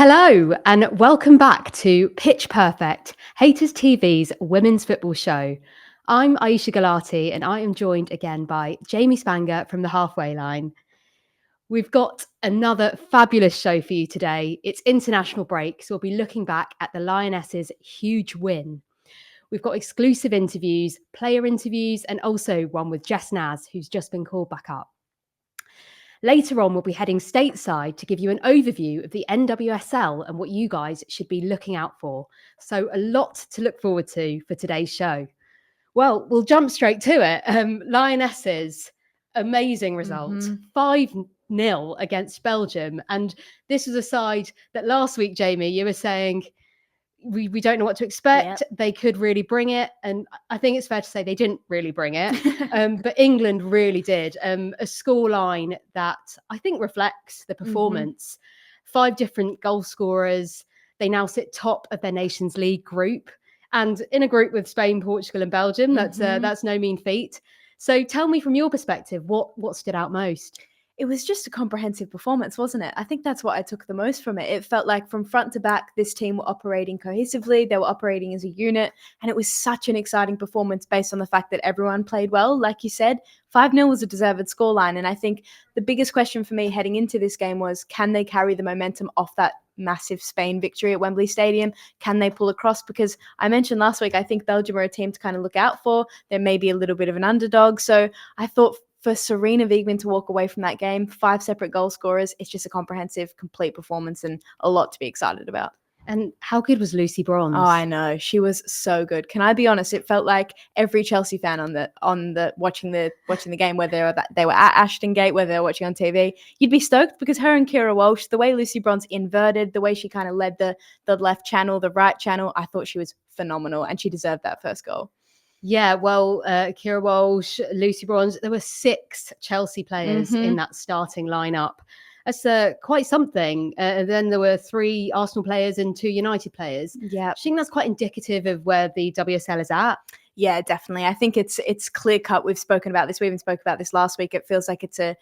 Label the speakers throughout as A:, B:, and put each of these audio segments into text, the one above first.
A: Hello and welcome back to Pitch Perfect, Hayters TV's women's football show. I'm Ayisha Gulati and I am joined again by Jamie Spangher from the halfway line. We've got another fabulous show for you today. It's international break, so we'll be looking back at the Lionesses' huge win. We've got exclusive interviews, player interviews, and also one with Jess Naz, who's just been called back up. Later on, we'll be heading stateside to give you an overview of the NWSL and what you guys should be looking out for. So a lot to look forward to for today's show. Well, we'll jump straight to it. Lionesses, amazing result. 5-0 against Belgium. And this was a side that last week, Jamie, you were saying, we don't know what to expect. Yep. They could really bring it. And I think it's fair to say they didn't really bring it. But England really did. A scoreline that I think reflects the performance. 5 different goal scorers. They now sit top of their Nations League group. And in a group with Spain, Portugal and Belgium. That's no mean feat. So tell me from your perspective, what stood out most?
B: It was just a comprehensive performance, wasn't it? I think that's what I took the most from it. It felt like from front to back, this team were operating cohesively. They were operating as a unit. And it was such an exciting performance based on the fact that everyone played well. Like you said, 5-0 was a deserved scoreline. And I think the biggest question for me heading into this game was, can they carry the momentum off that massive Spain victory at Wembley Stadium? Can they pull across? Because I mentioned last week, I think Belgium are a team to kind of look out for. They're maybe a little bit of an underdog. So I thought for Sarina Wiegman to walk away from that game, 5 separate goal scorers, it's just a comprehensive, complete performance and a lot to be excited about.
A: And how good was Lucy Bronze?
B: Oh, I know. She was so good. Can I be honest? It felt like every Chelsea fan on the watching the game, whether they were at Ashton Gate, whether they were watching on TV, you'd be stoked because her and Keira Walsh, the way Lucy Bronze inverted, the way she kind of led the left channel, the right channel, I thought she was phenomenal and she deserved that first goal.
A: Yeah, well, Keira Walsh, Lucy Bronze, there were 6 Chelsea players in that starting lineup. That's quite something. And then there were 3 Arsenal players and 2 United players.
B: Yeah,
A: I think that's quite indicative of where the WSL is at.
B: Yeah, definitely. I think it's clear cut. We've spoken about this. We even spoke about this last week. It feels like it's a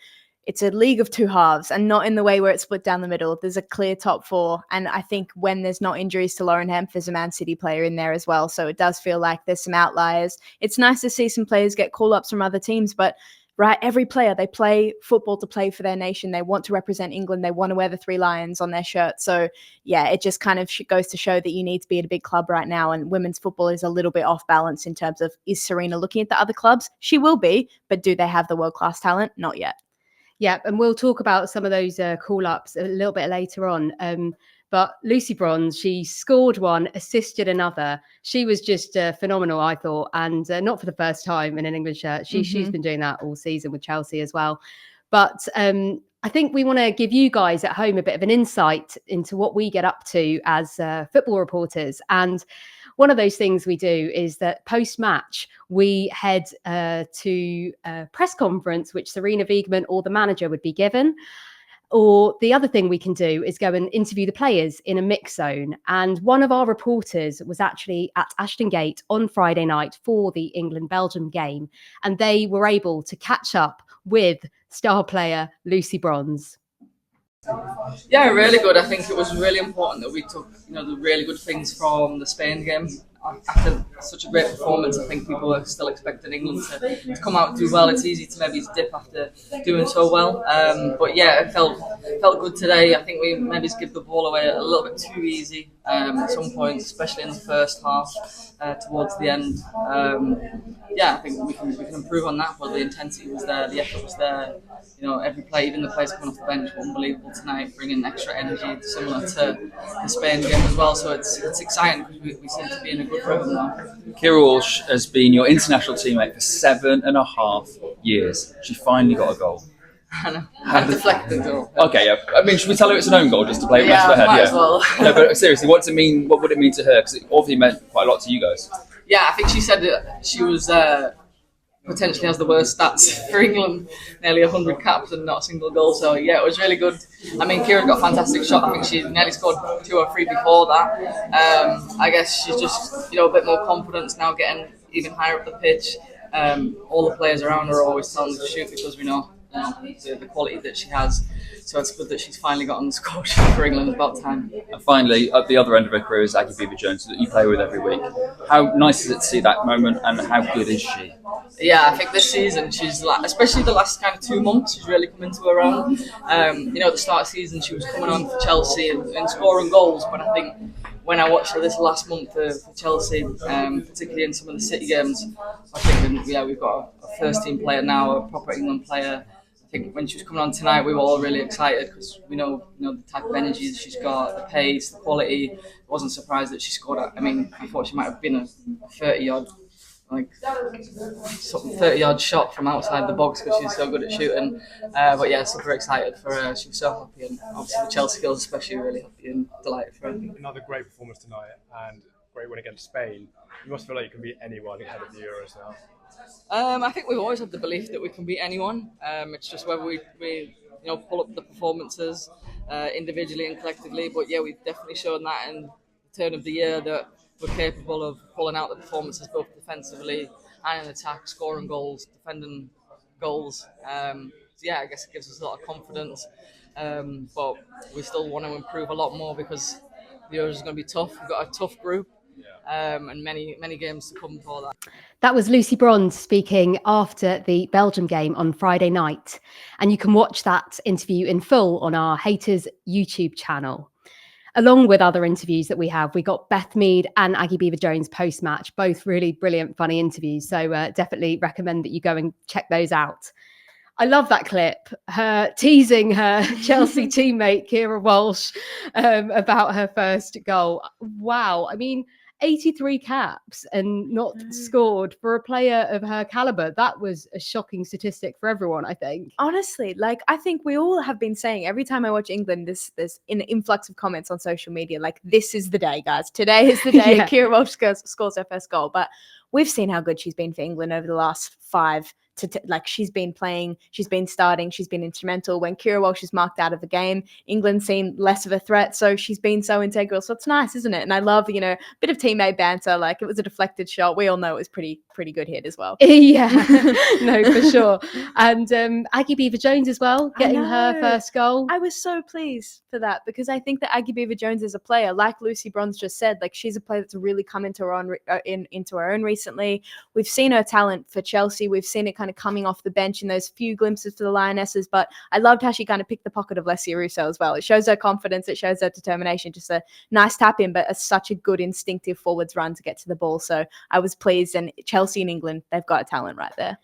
B: league of 2 halves and not in the way where it's split down the middle. There's a clear top 4. And I think when there's not injuries to Lauren Hemp, there's a Man City player in there as well. So it does feel like there's some outliers. It's nice to see some players get call-ups from other teams, but right, every player, they play football to play for their nation. They want to represent England. They want to wear the 3 lions on their shirt. So yeah, it just kind of goes to show that you need to be at a big club right now. And women's football is a little bit off balance in terms of, is Sarina looking at the other clubs? She will be, but do they have the world-class talent? Not yet.
A: Yeah, and we'll talk about some of those call-ups a little bit later on. But Lucy Bronze, she scored one, assisted another. She was just phenomenal, I thought, and not for the first time in an England shirt. She's been doing that all season with Chelsea as well. But I think we want to give you guys at home a bit of an insight into what we get up to as football reporters. And one of those things we do is that post-match, we head to a press conference, which Sarina Wiegman or the manager would be given. Or the other thing we can do is go and interview the players in a mix zone. And one of our reporters was actually at Ashton Gate on Friday night for the England-Belgium game. And they were able to catch up with star player Lucy Bronze.
C: Yeah, really good. I think it was really important that we took, the really good things from the Spain game. After such a great performance, I think people are still expecting England to come out and do well. It's easy to maybe dip after doing so well. But yeah, it felt good today. I think we maybe give the ball away a little bit too easy at some point, especially in the first half towards the end. Yeah, I think we can improve on that, but the intensity was there, the effort was there. Every play, even the players coming off the bench, were unbelievable tonight, bringing extra energy, similar to the Spain game as well. So it's exciting because we seem to be in a good rhythm now.
D: Keira Walsh has been your international teammate for 7.5 years. She finally got a goal.
C: I know. I deflected the goal.
D: Okay, yeah. I mean, should we tell her it's an own goal just to play it rest of her head?
C: Might as well.
D: No, but seriously, what would it mean to her? Because it obviously meant quite a lot to you guys.
C: Yeah, I think she said that she was potentially has the worst stats for England, nearly 100 caps and not a single goal. So yeah, it was really good. I mean, Keira got a fantastic shot. I think she nearly scored 2 or 3 before that. I guess she's just a bit more confidence now, getting even higher up the pitch. All the players around her are always telling her to shoot because we know the quality that she has. So it's good that she's finally got on the score sheet for England. It's about time.
D: And finally, at the other end of her career is Aggie Beever-Jones, that you play with every week. How nice is it to see that moment, and how good is she?
C: Yeah, I think this season she's especially the last kind of 2 months, she's really come into her own. At the start of the season she was coming on for Chelsea and scoring goals, but I think when I watched her this last month for Chelsea, particularly in some of the City games, I think we've got a first team player now, a proper England player. I think when she was coming on tonight, we were all really excited because we know the type of energy that she's got, the pace, the quality. I wasn't surprised that she scored. I thought she might have been a 30-yard 30-yard shot from outside the box because she's so good at shooting. But yeah, super excited for her. She was so happy, and obviously the Chelsea girls especially really happy and delighted for her.
E: Another great performance tonight and great win against Spain. You must feel like you can beat anyone ahead of the Euros now.
C: I think we've always had the belief that we can beat anyone. It's just whether we pull up the performances individually and collectively. But yeah, we've definitely shown that in the turn of the year that we're capable of pulling out the performances both defensively and in attack, scoring goals, defending goals. I guess it gives us a lot of confidence. But we still want to improve a lot more because the Euros is going to be tough. We've got a tough group. And many games to come for that.
A: That was Lucy Bronze speaking after the Belgium game on Friday night. And you can watch that interview in full on our Hayters YouTube channel. Along with other interviews that we have, we got Beth Mead and Aggie Beever-Jones post-match, both really brilliant, funny interviews. So definitely recommend that you go and check those out. I love that clip, her teasing her Chelsea teammate, Keira Walsh, about her first goal. Wow. 83 caps and not scored for a player of her caliber. That was a shocking statistic for everyone, I think.
B: Honestly, I think we all have been saying every time I watch England, there's an influx of comments on social media, this is the day, guys. Today is the day Keira Walsh scores her first goal. But we've seen how good she's been for England over the last 5 she's been playing, she's been starting, she's been instrumental. When Keira Walsh is marked out of the game, England seem less of a threat, so she's been so integral. So it's nice, isn't it? And I love, a bit of teammate banter. It was a deflected shot. We all know it was pretty good hit as well.
A: Yeah, no, for sure. And Aggie Beever-Jones as well, getting her first goal.
B: I was so pleased for that because I think that Aggie Beever-Jones is a player, like Lucy Bronze just said, she's a player that's really come into her own into her own recently. We've seen her talent for Chelsea. We've seen it kind of coming off the bench in those few glimpses for the Lionesses, but I loved how she kind of picked the pocket of Leslie Russo as well. It shows her confidence, it shows her determination, just a nice tap in, but such a good instinctive forwards run to get to the ball. So I was pleased, and Chelsea and England, they've got a talent right there.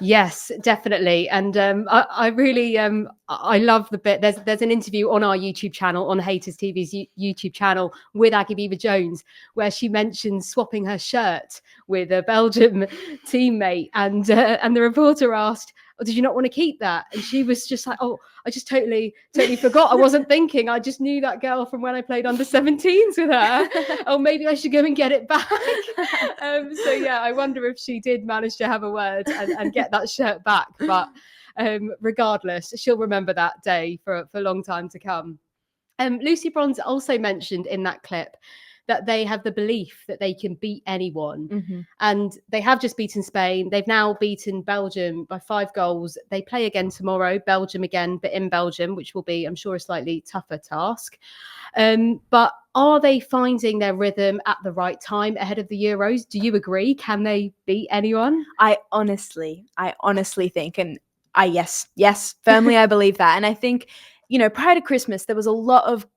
A: Yes, definitely. And I really I love the bit. There's an interview on our YouTube channel, on Hayters TV's YouTube channel, with Aggie Beever-Jones, where she mentions swapping her shirt with a Belgium teammate, and the reporter asked, "Oh, did you not want to keep that?" And she was just like, "Oh, I just totally forgot. I wasn't thinking. I just knew that girl from when I played under 17s with her. Oh, maybe I should go and get it back." So yeah, I wonder if she did manage to have a word and get that shirt back. But regardless, she'll remember that day for a long time to come. Lucy Bronze also mentioned in that clip that they have the belief that they can beat anyone.
B: Mm-hmm.
A: And they have just beaten Spain. They've now beaten Belgium by 5 goals. They play again tomorrow, Belgium again, but in Belgium, which will be, I'm sure, a slightly tougher task. But are they finding their rhythm at the right time ahead of the Euros? Do you agree? Can they beat anyone?
B: I honestly think, and yes, firmly I believe that. And I think, prior to Christmas, there was a lot of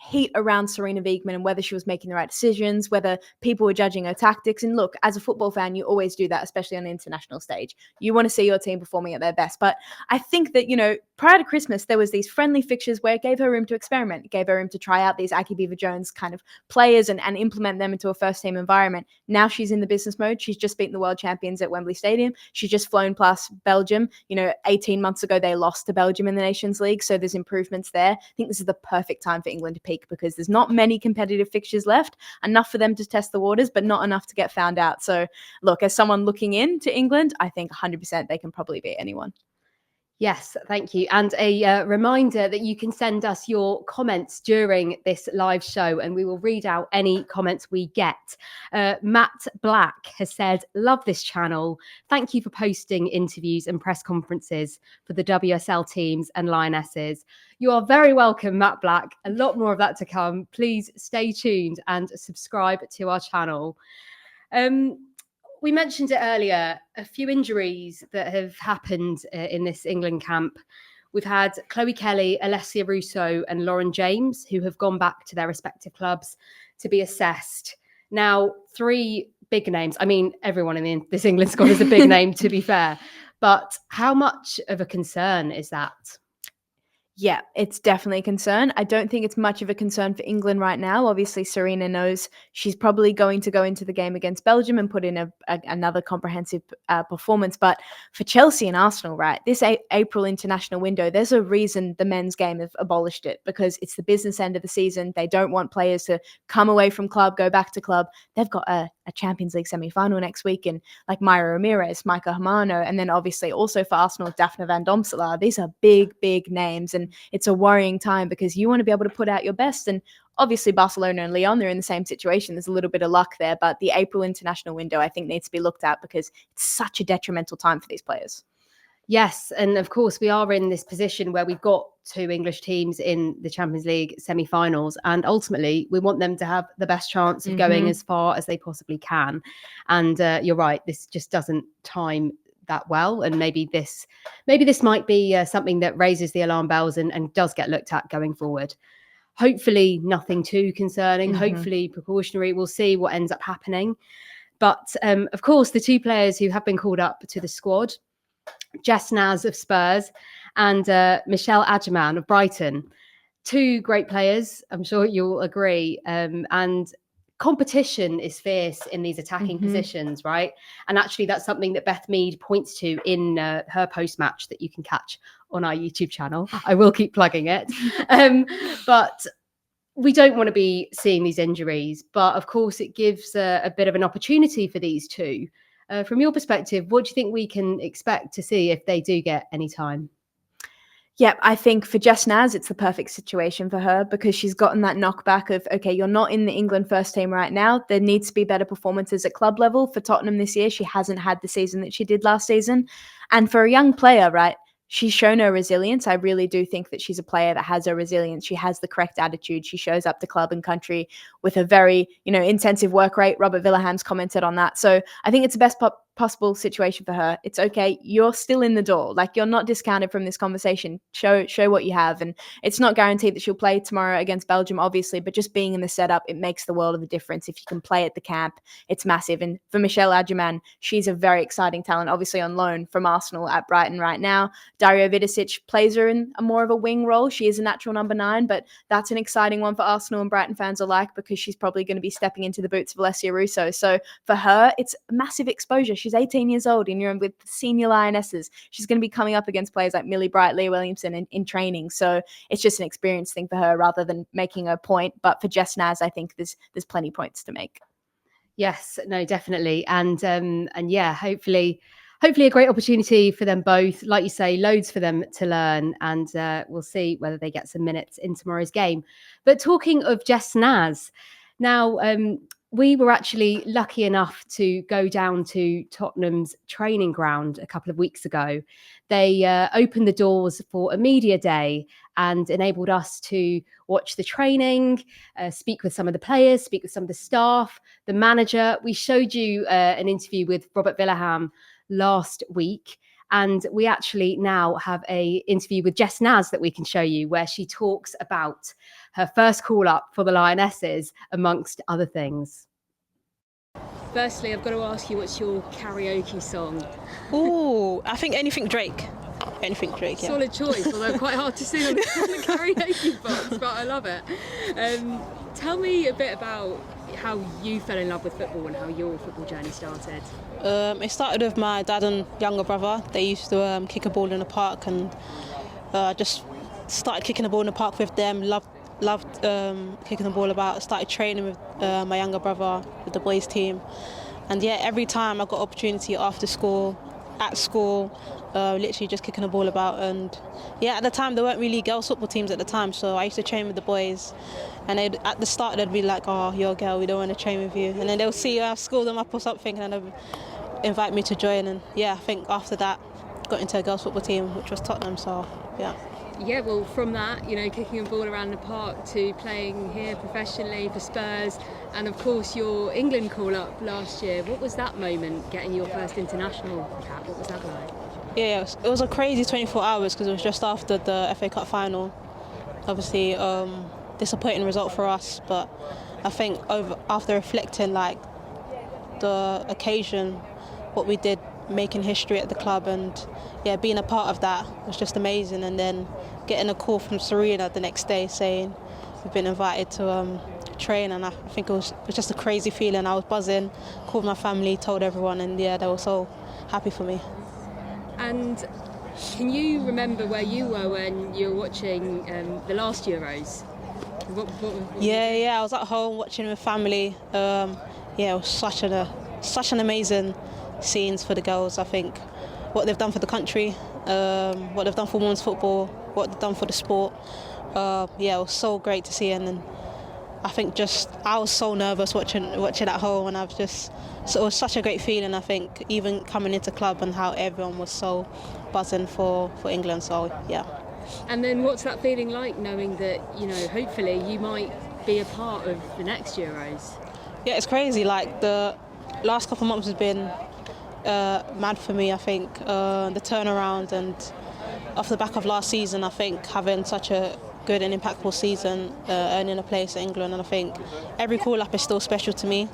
B: heat around Sarina Wiegman and whether she was making the right decisions, whether people were judging her tactics. And look, as a football fan, you always do that, especially on the international stage. You want to see your team performing at their best. But I think that, prior to Christmas, there was these friendly fixtures where it gave her room to experiment. It gave her room to try out these Aggie Beever-Jones kind of players and implement them into a first team environment. Now she's in the business mode. She's just beaten the world champions at Wembley Stadium. She's just flown past Belgium. 18 months ago, they lost to Belgium in the Nations League. So there's improvements there. I think this is the perfect time for England to peak because there's not many competitive fixtures left, enough for them to test the waters, but not enough to get found out. So look, as someone looking into England, I think 100% they can probably beat anyone.
A: Yes, thank you. And a reminder that you can send us your comments during this live show and we will read out any comments we get. Matt Black has said, love this channel. Thank you for posting interviews and press conferences for the WSL teams and Lionesses. You are very welcome, Matt Black. A lot more of that to come. Please stay tuned and subscribe to our channel. We mentioned it earlier, a few injuries that have happened in this England camp. We've had Chloe Kelly, Alessia Russo and Lauren James, who have gone back to their respective clubs to be assessed. Now, 3 big names. I mean, everyone in this England squad is a big name, to be fair. But how much of a concern is that?
B: Yeah, it's definitely a concern. I don't think it's much of a concern for England right now. Obviously, Serena knows she's probably going to go into the game against Belgium and put in another comprehensive performance. But for Chelsea and Arsenal, right, this April international window, there's a reason the men's game have abolished it, because it's the business end of the season. They don't want players to come away from club, go back to club. They've got a Champions League semi-final next week, and like Myra Ramirez, Micah Hamano, and then obviously also for Arsenal, Daphne van Domselaar. These are big, big names, and it's a worrying time because you want to be able to put out your best. And obviously Barcelona and Lyon, they're in the same situation. There's a little bit of luck there, but the April international window, I think, needs to be looked at because it's such a detrimental time for these players.
A: Yes, and of course we are in this position where we've got 2 English teams in the Champions League semi-finals, and ultimately we want them to have the best chance of going as far as they possibly can. And you're right, this just doesn't time that well, and maybe this might be something that raises the alarm bells and does get looked at going forward. Hopefully nothing too concerning, hopefully precautionary. We'll see what ends up happening. But of course, the 2 players who have been called up to the squad, Jess Naz of Spurs and Michelle Agyemang of Brighton. 2 great players, I'm sure you'll agree. And competition is fierce in these attacking positions, right? And actually that's something that Beth Mead points to in her post-match that you can catch on our YouTube channel. I will keep plugging it. But we don't want to be seeing these injuries, but of course it gives a bit of an opportunity for these 2. From your perspective, what do you think we can expect to see if they do get any time?
B: Yeah, I think for Jess Naz, it's the perfect situation for her because she's gotten that knockback of, okay, you're not in the England first team right now. There needs to be better performances at club level for Tottenham this year. She hasn't had the season that she did last season. And for a young player, right, she's shown her resilience. I really do think that she's a player that has her resilience. She has the correct attitude. She shows up to club and country with a very, intensive work rate. Robert Villaham's commented on that. So I think it's the best possible situation for her. It's okay. You're still in the door. Like, you're not discounted from this conversation. Show what you have. And it's not guaranteed that she'll play tomorrow against Belgium, obviously, but just being in the setup, it makes the world of a difference. If you can play at the camp, it's massive. And for Michelle Agyemang, she's a very exciting talent, obviously on loan from Arsenal at Brighton right now. Dario Vidicic plays her in a more of a wing role. She is a natural number 9, but that's an exciting one for Arsenal and Brighton fans alike because she's probably going to be stepping into the boots of Alessia Russo. So for her, it's massive exposure. She's 18 years old and you're with senior Lionesses. She's going to be coming up against players like Millie Bright, Leah Williamson in training. So it's just an experience thing for her rather than making a point. But for Jess Naz, I think there's plenty points to make.
A: Yes, no, definitely. And yeah, hopefully a great opportunity for them both. Like you say, loads for them to learn, and we'll see whether they get some minutes in tomorrow's game. But talking of Jess Naz, now we were actually lucky enough to go down to Tottenham's training ground a couple of weeks ago. They opened the doors for a media day and enabled us to watch the training, speak with some of the players, speak with some of the staff, the manager. We showed you an interview with Robert Villaham last week, and we actually now have an interview with Jess Naz that we can show you where she talks about her first call up for the Lionesses, amongst other things. Firstly, I've got to ask you, what's your karaoke song?
F: Oh, I think anything Drake. Anything Drake, yeah.
A: Solid choice, although quite hard to sing on the karaoke box, but I love it. Tell me a bit about how you fell in love with football and how your football journey started.
F: It started with my dad and younger brother. They used to kick a ball in the park, and just started kicking the ball in the park with them. Loved kicking the ball about. Started training with my younger brother with the boys team, and yeah, every time I got opportunity after school, at school, literally just kicking the ball about. And yeah, at the time there weren't really girls football teams at the time, so I used to train with the boys, and at the start they'd be like, "Oh, you're a girl, we don't want to train with you," and then they'll see I've schooled them up or something, and then they'll invite me to join. And yeah, I think after that got into a girls football team, which was Tottenham. So yeah.
A: Yeah, well, from that, you know, kicking a ball around the park to playing here professionally for Spurs, and of course your England call-up last year. What was that moment, getting your first international cap? What was that like?
F: Yeah, it was a crazy 24 hours because it was just after the FA Cup final. Obviously, disappointing result for us, but I think after reflecting, like, the occasion, what we did, making history at the club, and yeah, being a part of that was just amazing. And then getting a call from Serena the next day saying we've been invited to train, and I think it was just a crazy feeling. I was buzzing, called my family, told everyone, and yeah, they were so happy for me.
A: And can you remember where you were when you were watching the last Euros?
F: Yeah, I was at home watching with family. Yeah, it was such an amazing scenes for the girls. I think what they've done for the country, what they've done for women's football, what they've done for the sport. Yeah, it was so great to see. And then I think I was so nervous watching at home, and so it was such a great feeling. I think even coming into club and how everyone was so buzzing for England. So yeah.
A: And then what's that feeling like, knowing that, you know, hopefully you might be a part of the next Euros?
F: Yeah, it's crazy. Like, the last couple of months has been mad for me. I think the turnaround, and off the back of last season, I think having such a good and impactful season, earning a place in England, and I think every call up is still special to me.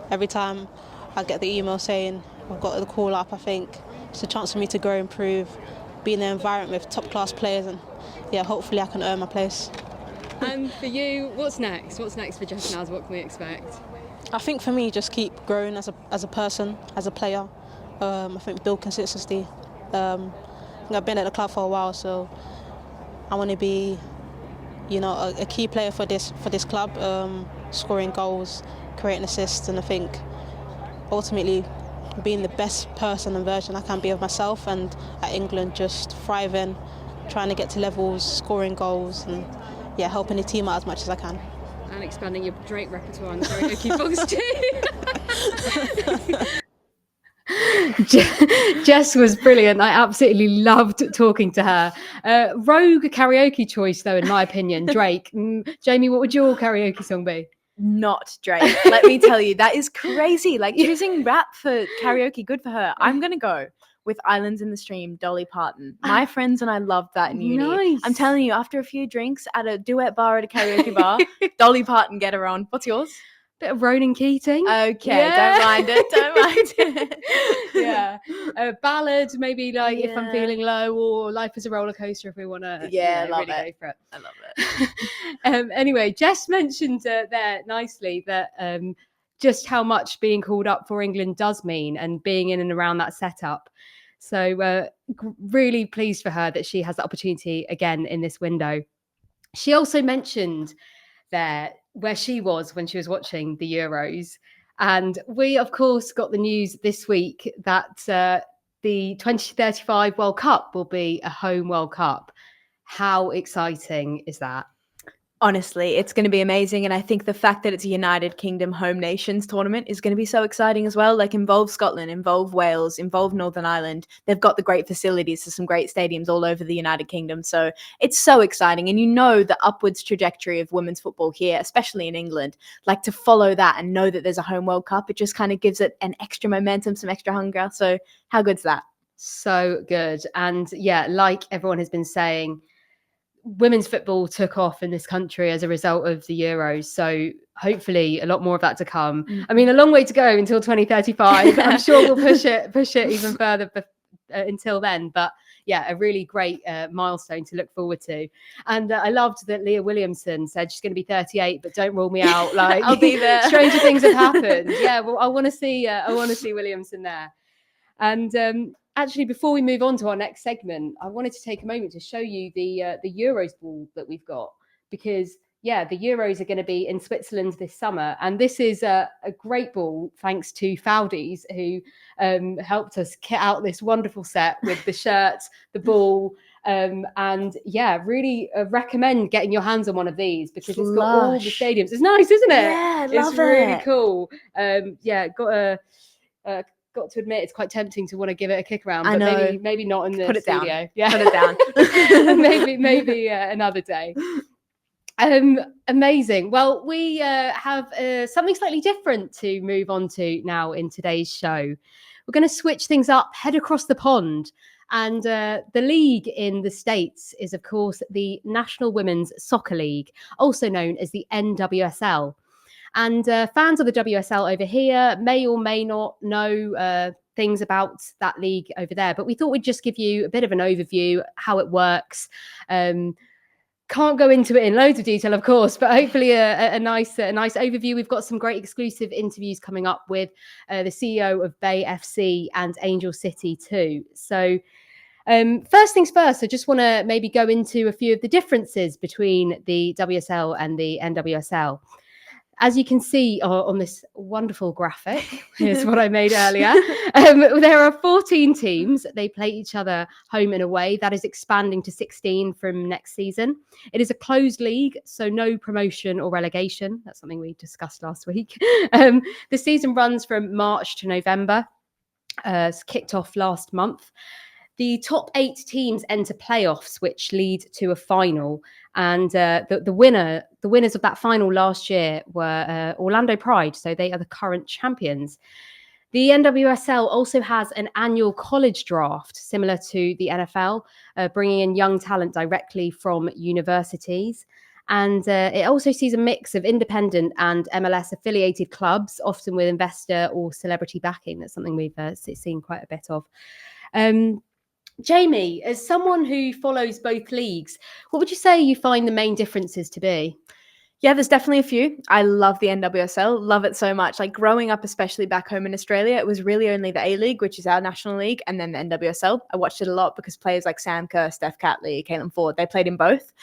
F: Every time I get the email saying I've got the call up, I think it's a chance for me to grow, improve, be in an environment with top class players, and yeah, hopefully I can earn my place.
A: And for you, what's next? What's next for Jess Naz? What can we expect?
F: I think for me, just keep growing as a person, as a player. I think build consistency. I think I've been at the club for a while, so I want to be, you know, a key player for this club, scoring goals, creating assists, and I think ultimately being the best person and version I can be of myself, and at England just thriving, trying to get to levels, scoring goals, and yeah, helping the team out as much as I can.
A: And expanding your Drake repertoire on the karaoke box too. Jess was brilliant. I absolutely loved talking to her. Rogue karaoke choice, though, in my opinion, Drake. Jamie, what would your karaoke song be?
B: Not Drake. Let me tell you, that is crazy. Like, choosing rap for karaoke, good for her. I'm going to go with Islands in the Stream, Dolly Parton. My friends and I loved that in uni.
A: Nice.
B: I'm telling you, after a few drinks at a duet bar at a karaoke bar, Dolly Parton, get her on. What's yours?
A: Bit of Ronan Keating.
B: Okay,
A: Yeah.
B: don't mind it.
A: Yeah. A ballad, maybe, like If I'm Feeling Low, or Life is a Roller Coaster if we want to
B: love
A: really
B: it.
A: go for it.
B: I love it.
A: Anyway, Jess mentioned there nicely that just how much being called up for England does mean, and being in and around that setup. So really pleased for her that she has the opportunity again in this window. She also mentioned there where she was when she was watching the Euros. And we, of course, got the news this week that the 2035 World Cup will be a home World Cup. How exciting is that?
B: Honestly, it's going to be amazing. And I think the fact that it's a United Kingdom home nations tournament is going to be so exciting as well. Like, involve Scotland, involve Wales, involve Northern Ireland. They've got the great facilities to some great stadiums all over the United Kingdom. So it's so exciting. And you know the upwards trajectory of women's football here, especially in England, like, to follow that and know that there's a home World Cup, it just kind of gives it an extra momentum, some extra hunger. So how good's that?
A: So good. And yeah, like everyone has been saying, women's football took off in this country as a result of the Euros. So hopefully a lot more of that to come. I mean, a long way to go until 2035. I'm sure we'll push it even further until then. But yeah, a really great milestone to look forward to. And I loved that Leah Williamson said she's going to be 38, but don't rule me out. Like,
B: I'll be there.
A: Stranger things have happened. Yeah, well, I want to see Williamson there. And actually, before we move on to our next segment, I wanted to take a moment to show you the Euros ball that we've got, because yeah, the Euros are going to be in Switzerland this summer. And this is a great ball, thanks to Fowdies, who helped us kit out this wonderful set with the shirts, the ball. And yeah, really recommend getting your hands on one of these because it's got all the stadiums. It's nice, isn't it?
B: Yeah, love
A: it's really
B: it.
A: cool. Yeah, got to admit it's quite tempting to want to give it a kick around,
B: I
A: but
B: know.
A: maybe not in the
B: Put it
A: studio.
B: down.
A: Yeah,
B: Put it down.
A: maybe another day. Amazing. Well, we have something slightly different to move on to now in today's show. We're going to switch things up, head across the pond. And the league in the States is, of course, the National Women's Soccer League, also known as the NWSL. And fans of the WSL over here may or may not know things about that league over there. But we thought we'd just give you a bit of an overview, how it works. Can't go into it in loads of detail, of course, but hopefully a nice overview. We've got some great exclusive interviews coming up with the CEO of Bay FC and Angel City too. So first things first, I just want to maybe go into a few of the differences between the WSL and the NWSL. As you can see on this wonderful graphic, here's what I made earlier. There are 14 teams. They play each other home and away. That is expanding to 16 from next season. It is a closed league, so no promotion or relegation. That's something we discussed last week. The season runs from March to November. It's kicked off last month. The top 8 teams enter playoffs, which lead to a final. And the winners of that final last year were Orlando Pride. So they are the current champions. The NWSL also has an annual college draft, similar to the NFL, bringing in young talent directly from universities. And it also sees a mix of independent and MLS affiliated clubs, often with investor or celebrity backing. That's something we've seen quite a bit of. Jamie, as someone who follows both leagues, what would you say you find the main differences to be?
B: Yeah, there's definitely a few. I love the NWSL, love it so much. Like growing up, especially back home in Australia, it was really only the A-League, which is our national league, and then the NWSL. I watched it a lot because players like Sam Kerr, Steph Catley, Caitlin Ford, they played in both.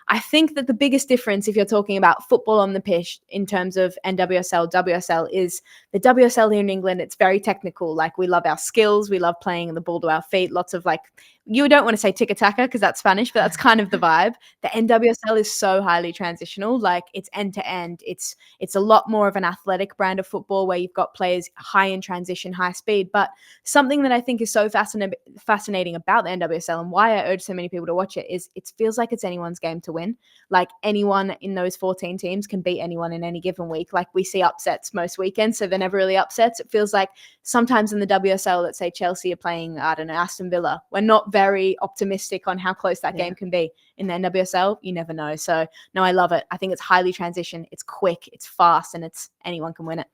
B: I think that the biggest difference, if you're talking about football on the pitch in terms of NWSL, WSL, is the WSL here in England. It's very technical. Like we love our skills. We love playing the ball to our feet. Lots of like, you don't want to say tiki-taka because that's Spanish, but that's kind of the vibe. The NWSL is so highly transitional. Like it's end to end. It's a lot more of an athletic brand of football where you've got players high in transition, high speed. But something that I think is so fascinating about the NWSL and why I urge so many people to watch it is it feels like it's anyone's game to win. Like anyone in those 14 teams can beat anyone in any given week. Like we see upsets most weekends, so they're never really upsets. It feels like sometimes in the WSL, let's say Chelsea are playing, I don't know, Aston Villa. We're not very optimistic on how close that game can be. In the NWSL, you never know. So no, I love it. I think it's highly transition. It's quick, it's fast, and it's anyone can win it.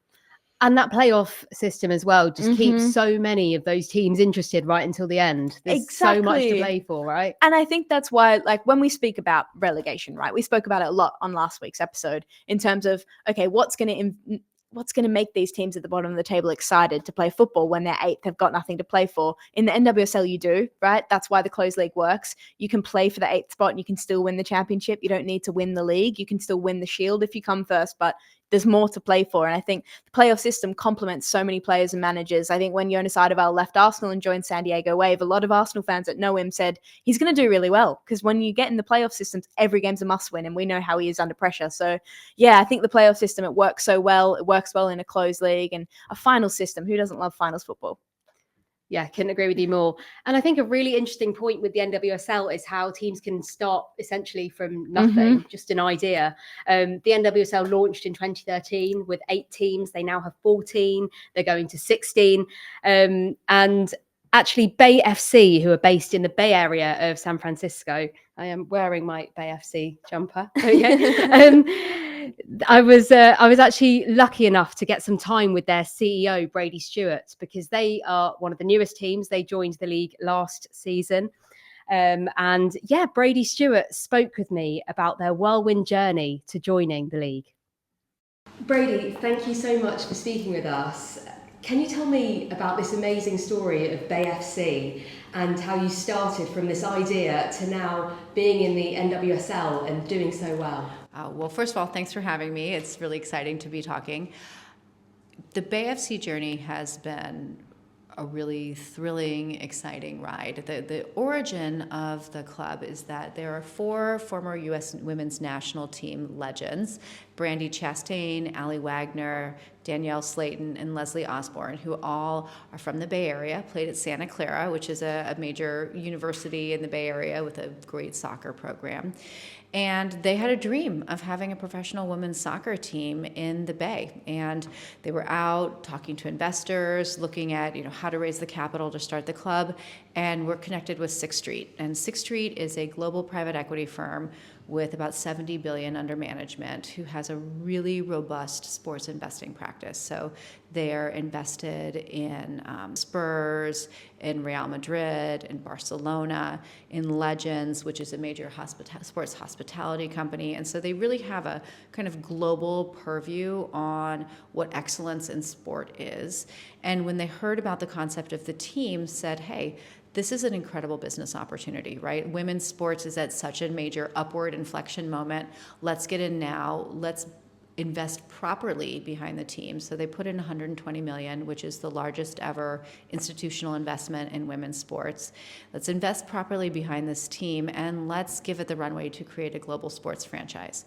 A: And that playoff system as well just keeps so many of those teams interested right until the end. There's so much to play for, right?
B: And I think that's why, like, when we speak about relegation, right, we spoke about it a lot on last week's episode in terms of, okay, what's going to make these teams at the bottom of the table excited to play football when they're 8th, they've got nothing to play for. In the NWSL, you do, right? That's why the closed league works. You can play for the 8th spot and you can still win the championship. You don't need to win the league. You can still win the shield if you come first, but there's more to play for. And I think the playoff system complements so many players and managers. I think when Jonas Eidevall left Arsenal and joined San Diego Wave, a lot of Arsenal fans that know him said he's going to do really well because when you get in the playoff systems, every game's a must win, and we know how he is under pressure. So yeah, I think the playoff system, it works so well. It works well in a closed league and a final system. Who doesn't love finals football?
A: Yeah, couldn't agree with you more. And I think a really interesting point with the NWSL is how teams can start essentially from nothing, just an idea. The NWSL launched in 2013 with 8 teams. They now have 14. They're going to 16. And actually, Bay FC, who are based in the Bay Area of San Francisco, I am wearing my Bay FC jumper. I was actually lucky enough to get some time with their CEO, Brady Stewart, because they are one of the newest teams. They joined the league last season. And yeah, Brady Stewart spoke with me about their whirlwind journey to joining the league. Brady, thank you so much for speaking with us. Can you tell me about this amazing story of Bay FC and how you started from this idea to now being in the NWSL and doing so well?
G: Well, first of all, thanks for having me. It's really exciting to be talking. The BayFC journey has been a really thrilling, exciting ride. The origin of the club is that there are 4 former U.S. women's national team legends, Brandi Chastain, Allie Wagner, Danielle Slayton, and Leslie Osborne, who all are from the Bay Area, played at Santa Clara, which is a major university in the Bay Area with a great soccer program. And they had a dream of having a professional women's soccer team in the Bay. And they were out talking to investors, looking at how to raise the capital to start the club. And we're connected with Sixth Street. And Sixth Street is a global private equity firm with about $70 billion under management, who has a really robust sports investing practice. So they're invested in Spurs, in Real Madrid, in Barcelona, in Legends, which is a major sports hospitality company. And so they really have a kind of global purview on what excellence in sport is. And when they heard about the concept of the team, said, hey, this is an incredible business opportunity, right? Women's sports is at such a major upward inflection moment. Let's get in now. Let's invest properly behind the team. So they put in $120 million, which is the largest ever institutional investment in women's sports. Let's invest properly behind this team, and let's give it the runway to create a global sports franchise.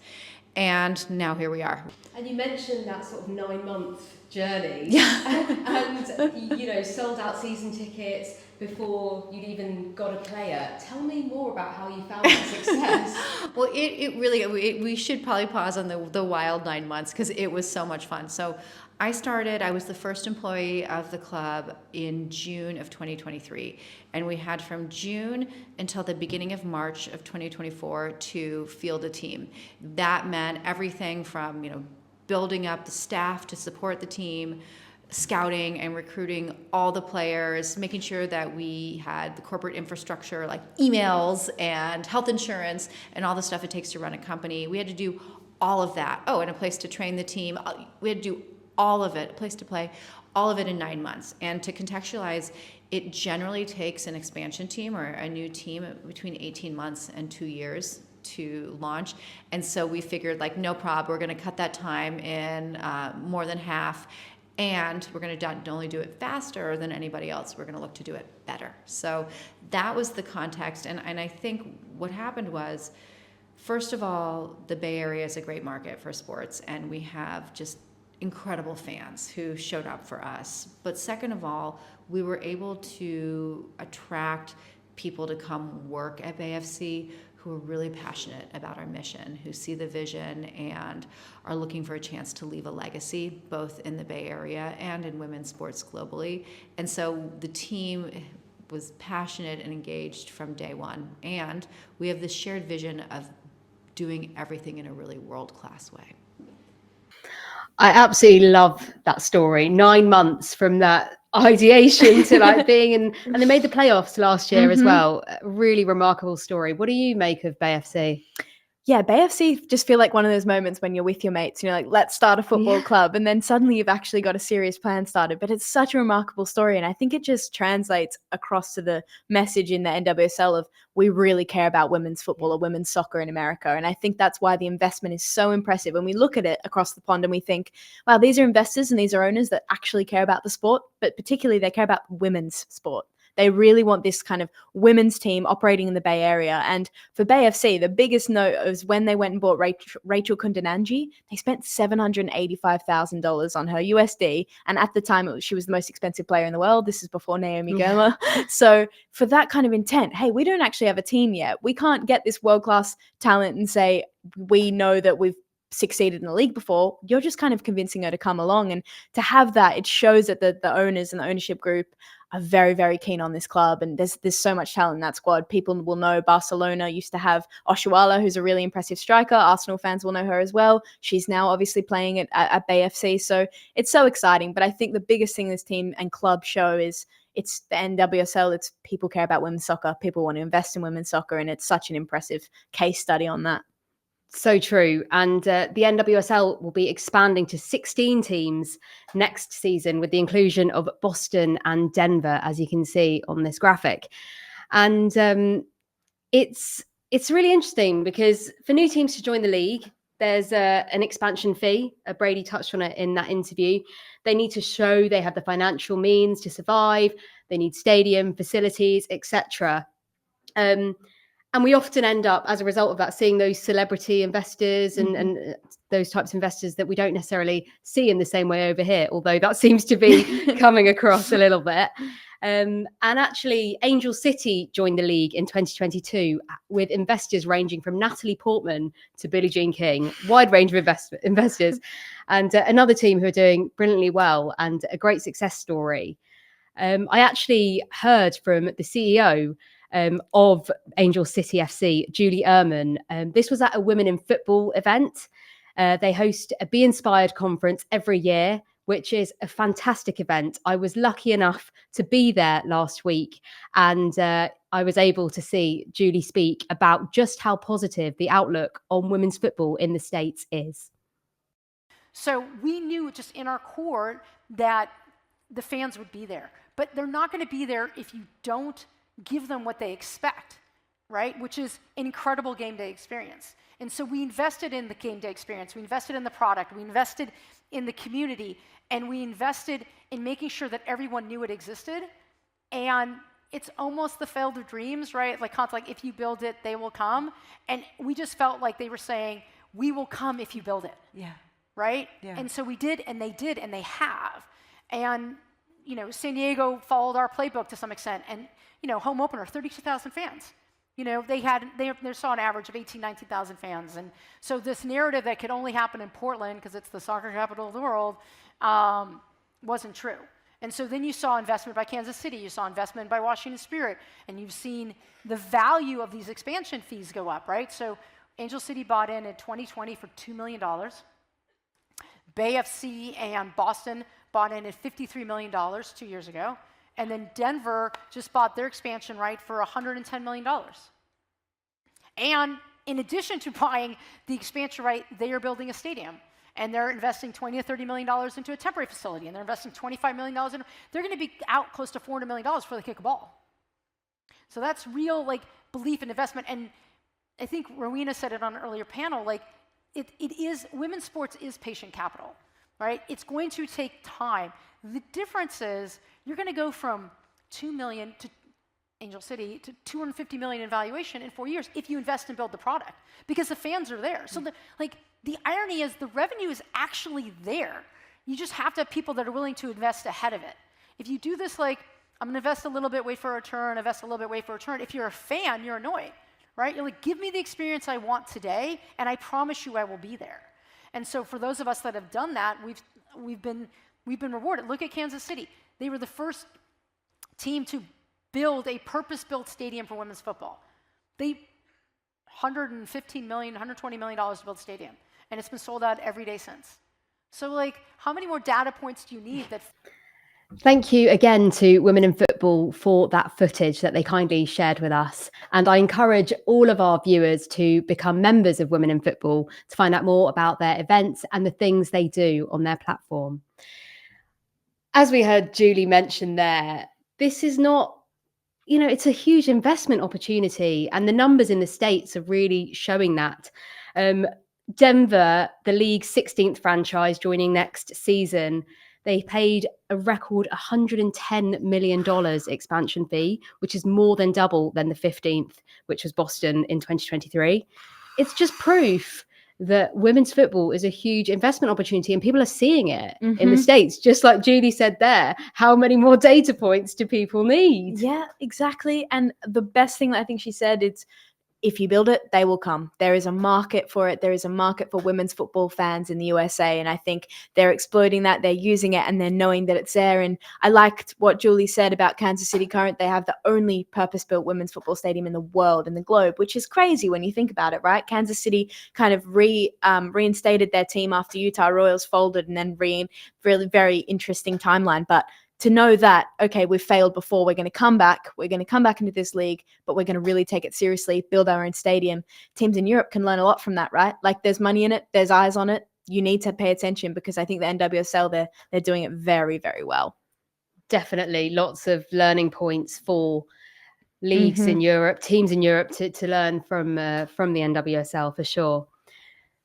G: And now here we are.
A: And you mentioned that sort of 9-month journey.
G: Yeah.
A: And, sold out season tickets before you'd even got a player. Tell me more about how you found that success.
G: Well, it really, we should probably pause on the wild 9 months, because it was so much fun. So I was the first employee of the club in June of 2023. And we had from June until the beginning of March of 2024 to field a team. That meant everything from, building up the staff to support the team, scouting and recruiting all the players, making sure that we had the corporate infrastructure like emails and health insurance and all the stuff it takes to run a company. We had to do all of that. Oh, and a place to train the team. We had to do all of it, a place to play, all of it in 9 months. And to contextualize, it generally takes an expansion team or a new team between 18 months and 2 years to launch. And so we figured, no prob, we're going to cut that time in more than half. And we're going to not only do it faster than anybody else, we're going to look to do it better. So that was the context. And I think what happened was, first of all, the Bay Area is a great market for sports, and we have just incredible fans who showed up for us. But second of all, we were able to attract people to come work at BayFC who are really passionate about our mission, who see the vision and are looking for a chance to leave a legacy, both in the Bay Area and in women's sports globally. And so the team was passionate and engaged from day one. And we have this shared vision of doing everything in a really world-class way.
A: I absolutely love that story. 9 months from that ideation to being in, and they made the playoffs last year as well. A really remarkable story. What do you make of BayFC?
B: Yeah, BayFC just feel like one of those moments when you're with your mates, you're like, let's start a football club. And then suddenly you've actually got a serious plan started. But it's such a remarkable story. And I think it just translates across to the message in the NWSL of we really care about women's football or women's soccer in America. And I think that's why the investment is so impressive. When we look at it across the pond and we think, wow, these are investors and these are owners that actually care about the sport, but particularly they care about women's sport. They really want this kind of women's team operating in the Bay Area. And for BayFC, the biggest note was when they went and bought Rachel Kundananji. They spent $785,000 on her USD. And at the time, she was the most expensive player in the world. This is before Naomi Goma. So for that kind of intent, hey, we don't actually have a team yet. We can't get this world-class talent and say, we know that we've succeeded in the league before. You're just kind of convincing her to come along. And to have that, it shows that the owners and the ownership group are very, very keen on this club. And there's so much talent in that squad. People will know Barcelona used to have Oshuala, who's a really impressive striker. Arsenal fans will know her as well. She's now obviously playing at BayFC. So it's so exciting. But I think the biggest thing this team and club show is it's the NWSL. It's people care about women's soccer. People want to invest in women's soccer. And it's such an impressive case study on that.
A: So true. And the NWSL will be expanding to 16 teams next season with the inclusion of Boston and Denver, as you can see on this graphic. And it's really interesting because for new teams to join the league, there's an expansion fee. Brady touched on it in that interview. They need to show they have the financial means to survive. They need stadium facilities, etc. And we often end up, as a result of that, seeing those celebrity investors and those types of investors that we don't necessarily see in the same way over here, although that seems to be coming across a little bit. And actually, Angel City joined the league in 2022 with investors ranging from Natalie Portman to Billie Jean King, wide range of investors, and another team who are doing brilliantly well and a great success story. I actually heard from the CEO of Angel City FC, Julie Uhrman. This was at a Women in Football event. They host a Be Inspired conference every year, which is a fantastic event. I was lucky enough to be there last week, and I was able to see Julie speak about just how positive the outlook on women's football in the States is.
H: So we knew just in our core that the fans would be there, but they're not going to be there if you don't give them what they expect, right? Which is an incredible game day experience. And so we invested in the game day experience. We invested in the product. We invested in the community. And we invested in making sure that everyone knew it existed. And it's almost the field of dreams, right? Like if you build it, they will come. And we just felt like they were saying, we will come if you build it.
I: Yeah.
H: Right?
I: Yeah.
H: And so we did, and they have. And, San Diego followed our playbook to some extent. And, home opener, 32,000 fans. They saw an average of 18,000, 19,000 fans. And so this narrative that could only happen in Portland because it's the soccer capital of the world wasn't true. And so then you saw investment by Kansas City, you saw investment by Washington Spirit, and you've seen the value of these expansion fees go up, right? So Angel City bought in 2020 for $2 million. Bay FC and Boston bought in at $53 million 2 years ago. And then Denver just bought their expansion right for $110 million. And in addition to buying the expansion right, they are building a stadium. And they're investing $20 to $30 million into a temporary facility. And they're investing $25 million in. They're going to be out close to $400 million before they kick a ball. So that's real belief and investment. And I think Rowena said it on an earlier panel, it is, women's sports is patient capital, right? It's going to take time. The difference is you're going to go from 2 million to Angel City to 250 million in valuation in 4 years if you invest and build the product because the fans are there. So the irony is the revenue is actually there. You just have to have people that are willing to invest ahead of it. If you do this I'm going to invest a little bit, wait for a return, invest a little bit, wait for a return. If you're a fan, you're annoyed, right? You're give me the experience I want today, and I promise you I will be there. And so for those of us that have done that, we've been rewarded. Look at Kansas City. They were the first team to build a purpose-built stadium for women's football. They $115 million, $120 million to build a stadium, and it's been sold out every day since. So how many more data points do you need that?
A: Thank you again to Women in Football for that footage that they kindly shared with us. And I encourage all of our viewers to become members of Women in Football to find out more about their events and the things they do on their platform. As we heard Julie mention there, this is not, it's a huge investment opportunity, and the numbers in the States are really showing that. Denver, the league's 16th franchise joining next season, they paid a record $110 million expansion fee, which is more than double than the 15th, which was Boston in 2023. It's just proof that women's football is a huge investment opportunity, and people are seeing it in the States, just like Julie said there. How many more data points do people need?
B: Yeah, exactly. And the best thing that I think she said is, if you build it, they will come. There is a market for it. There is a market for women's football fans in the USA. And I think they're exploiting that. They're using it, and they're knowing that it's there. And I liked what Julie said about Kansas City Current. They have the only purpose-built women's football stadium in the world, in the globe, which is crazy when you think about it, right? Kansas City kind of reinstated their team after Utah Royals folded, and then really very interesting timeline. But to know that, okay, we've failed before, we're going to come back into this league, but we're going to really take it seriously, build our own stadium. Teams in Europe can learn a lot from that, right? There's money in it, there's eyes on it. You need to pay attention, because I think the NWSL, they're doing it very, very well.
A: Definitely lots of learning points for leagues in Europe, teams in Europe to learn from the NWSL for sure.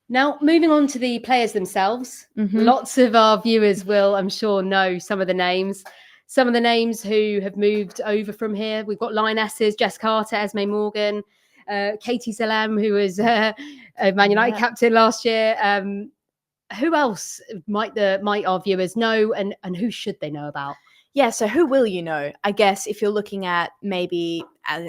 A: Now, moving on to the players themselves, lots of our viewers will, I'm sure, know some of the names. Some of the names who have moved over from here. We've got Lionesses, Jess Carter, Esme Morgan, Katie Salem, who was a Man United captain last year. Who else might our viewers know, and who should they know about?
B: Yeah, so who will you know? I guess if you're looking at maybe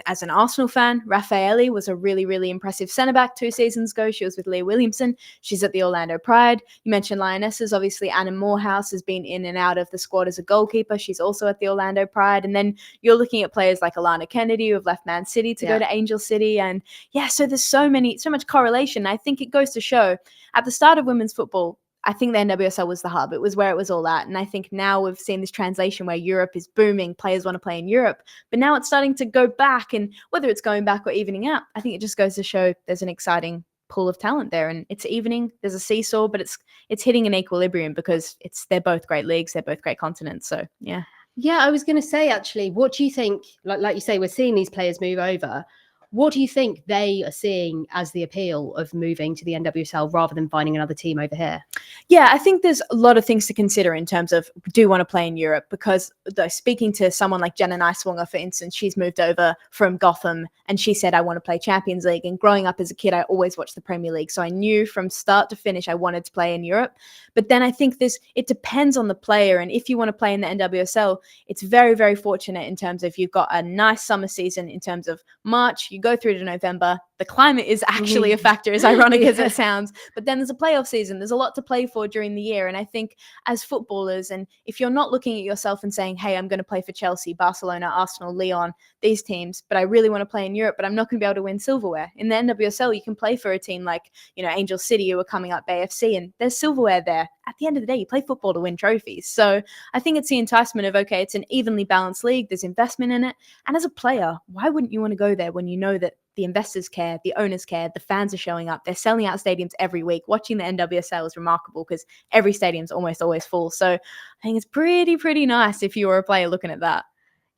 B: as an Arsenal fan, Raffaele was a really, really impressive centre-back 2 seasons ago. She was with Leah Williamson. She's at the Orlando Pride. You mentioned Lionesses. Obviously, Anna Morehouse has been in and out of the squad as a goalkeeper. She's also at the Orlando Pride. And then you're looking at players like Alana Kennedy, who have left Man City to go to Angel City. And yeah, so there's so much correlation. I think it goes to show at the start of women's football, I think the NWSL was the hub. It was where it was all at. And I think now we've seen this translation where Europe is booming. Players want to play in Europe. But now it's starting to go back. And whether it's going back or evening out, I think it just goes to show there's an exciting pool of talent there. And it's evening. There's a seesaw, but it's hitting an equilibrium because they're both great leagues. They're both great continents. So, yeah.
A: Yeah, I was going to say, actually, what do you think? Like you say, we're seeing these players move over. What do you think they are seeing as the appeal of moving to the NWSL rather than finding another team over here?
B: Yeah, I think there's a lot of things to consider in terms of do you want to play in Europe? Because speaking to someone like Jenna Niswanger, for instance, she's moved over from Gotham and she said, I want to play Champions League. And growing up as a kid, I always watched the Premier League. So I knew from start to finish, I wanted to play in Europe. But then I think it depends on the player. And if you want to play in the NWSL, it's very, very fortunate in terms of you've got a nice summer season in terms of March, you go through to November. The climate is actually a factor, as ironic as it sounds. But then there's a playoff season. There's a lot to play for during the year. And I think as footballers, and if you're not looking at yourself and saying, hey, I'm going to play for Chelsea, Barcelona, Arsenal, Lyon, these teams, but I really want to play in Europe, but I'm not going to be able to win silverware. In the NWSL, you can play for a team like, Angel City, who are coming up AFC, and there's silverware there. At the end of the day, you play football to win trophies. So I think it's the enticement of, okay, it's an evenly balanced league. There's investment in it. And as a player, why wouldn't you want to go there when you know that the investors care, the owners care, the fans are showing up, they're selling out stadiums every week. Watching the NWSL is remarkable because every stadium's almost always full. So I think it's pretty nice if you were a player looking at that.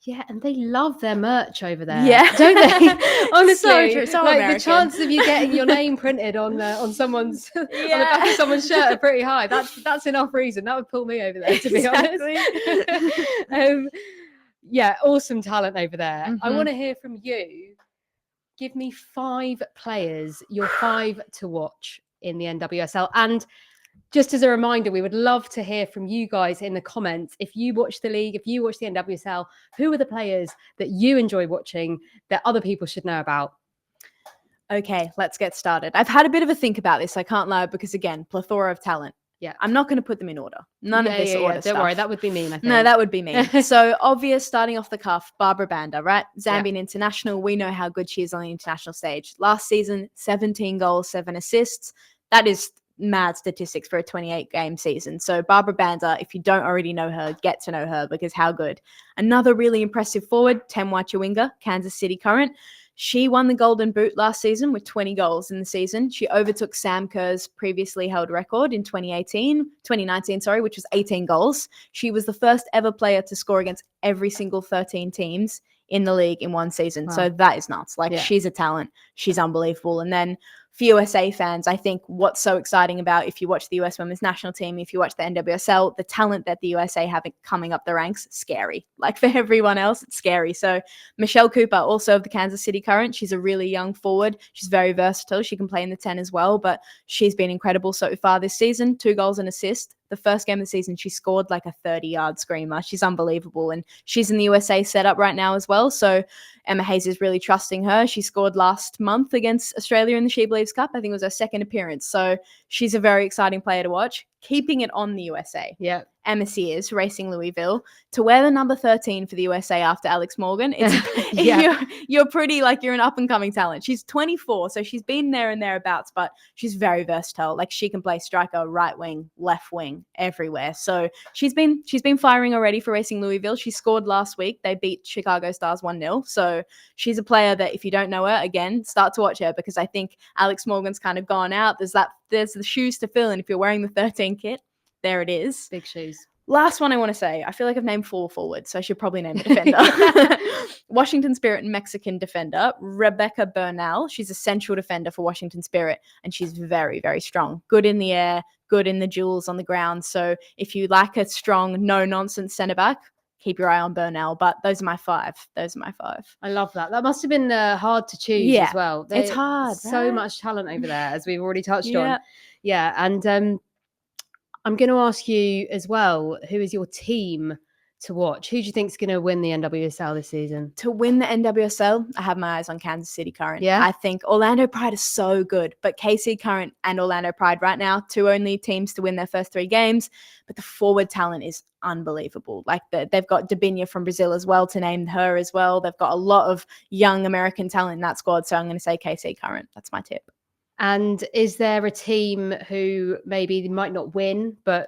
A: Yeah, and they love their merch over there,
B: don't
A: they? Honestly,
B: so
A: like
B: American.
A: The chances of you getting your name printed on someone's on the back of someone's shirt are pretty high. That's enough reason. That would pull me over there, to be honest. Yeah, awesome talent over there.
B: Mm-hmm.
A: I want to hear from you. Give me 5 players, your 5 to watch in the NWSL. And just as a reminder, we would love to hear from you guys in the comments. If you watch the league, if you watch the NWSL, who are the players that you enjoy watching that other people should know about?
B: Okay, let's get started. I've had a bit of a think about this. I can't lie because, again, plethora of talent.
A: Yeah,
B: I'm not going to put them in order. None of this order stuff.
A: Don't worry, that would be mean, I think.
B: No, that would be mean. So obvious, starting off the cuff, Barbara Banda, right? Zambian international. We know how good she is on the international stage. Last season, 17 goals, 7 assists. That is mad statistics for a 28-game season. So Barbara Banda, if you don't already know her, get to know her because how good. Another really impressive forward, Temwa Chawinga, Kansas City Current. She won the Golden Boot last season with 20 goals in the season. She overtook Sam Kerr's previously held record in 2019, which was 18 goals. She was the first ever player to score against every single 13 teams in the league in one season. Wow. So that is nuts. She's a talent. She's unbelievable. And then for USA fans, I think what's so exciting about if you watch the US women's national team, if you watch the NWSL, the talent that the USA have coming up the ranks, scary. For everyone else, it's scary. So Michelle Cooper, also of the Kansas City Current, she's a really young forward. She's very versatile. She can play in the 10 as well, but she's been incredible so far this season. 2 goals and assist. The first game of the season, she scored a 30-yard screamer. She's unbelievable. And she's in the USA setup right now as well. So Emma Hayes is really trusting her. She scored last month against Australia in the She Believes Cup. I think it was her second appearance. So she's a very exciting player to watch. Keeping it on the USA.
A: Yeah.
B: Emma Sears, Racing Louisville, to wear the number 13 for the USA after Alex Morgan. You're pretty you're an up-and-coming talent. She's 24, so she's been there and thereabouts, but she's very versatile. She can play striker, right wing, left wing, everywhere. So she's been firing already for Racing Louisville. She scored last week. They beat Chicago Stars 1-0. So she's a player that if you don't know her, again, start to watch her because I think Alex Morgan's kind of gone out. There's the shoes to fill, and if you're wearing the 13 kit, there it is.
A: Big shoes.
B: Last one I want to say, I feel like I've named 4 forwards, so I should probably name a defender. Washington Spirit Mexican defender, Rebecca Bernal. She's a central defender for Washington Spirit, and she's very, very strong. Good in the air, good in the duels on the ground. So if you like a strong, no-nonsense centre-back, keep your eye on Bernal. But those are my 5.
A: I love that. That must have been hard to choose
B: Yeah,
A: as well.
B: it's hard,
A: So
B: right?
A: much talent over there, as we've already touched
B: Yeah.
A: on. Yeah, and I'm going to ask you as well, who is your team to watch? Who do you think is going to win the NWSL this season?
B: To win the NWSL, I have my eyes on Kansas City Current.
A: Yeah?
B: I think Orlando Pride is so good, but KC Current and Orlando Pride right now, 2 only teams to win their first 3 games, but the forward talent is unbelievable. Like they've got Dabinia from Brazil as well, to name her as well. They've got a lot of young American talent in that squad, so I'm going to say KC Current. That's my tip.
A: And is there a team who maybe might not win, but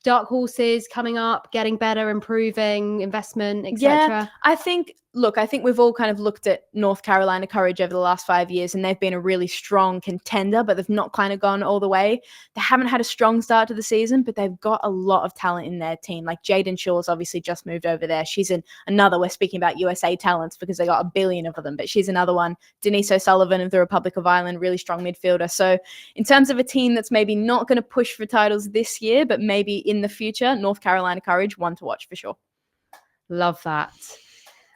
A: dark horses coming up, getting better, improving, investment, etc.?
B: Yeah, I think we've all kind of looked at North Carolina Courage over the last 5 years, and they've been a really strong contender, but they've not kind of gone all the way. They haven't had a strong start to the season, but they've got a lot of talent in their team. Like Jaden Shaw's obviously just moved over there. She's another, we're speaking about USA talents because they got a billion of them, but she's another one. Denise O'Sullivan of the Republic of Ireland, really strong midfielder. So in terms of a team that's maybe not going to push for titles this year, but maybe in the future, North Carolina Courage, one to watch for sure.
A: Love that.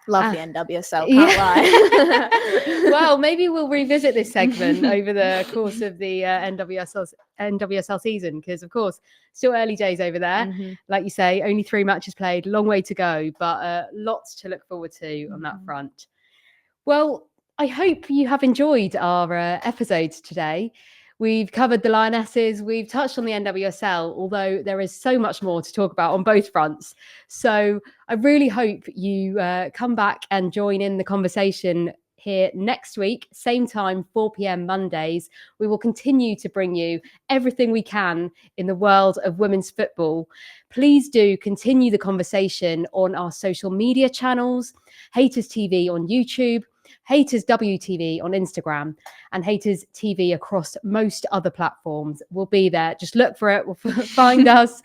B: Love the NWSL, can't lie.
A: Well, maybe we'll revisit this segment over the course of the NWSL season, because, of course, still early days over there.
B: Mm-hmm.
A: Like you say, only 3 matches played, long way to go, but lots to look forward to on that front. Well, I hope you have enjoyed our episodes today. We've covered the Lionesses, we've touched on the NWSL, although there is so much more to talk about on both fronts. So I really hope you come back and join in the conversation here next week, same time, 4 p.m. Mondays. We will continue to bring you everything we can in the world of women's football. Please do continue the conversation on our social media channels, Hayters TV on YouTube, Hayters WTV on Instagram, and Hayters TV across most other platforms. We'll be there. Just look for it. We'll find us.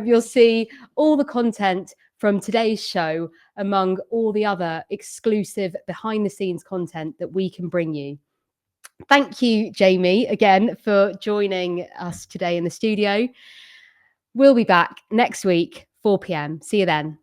A: You'll see all the content from today's show, among all the other exclusive behind the scenes content that we can bring you. Thank you, Jamie, again for joining us today in the studio. We'll be back next week, 4 p.m. See you then.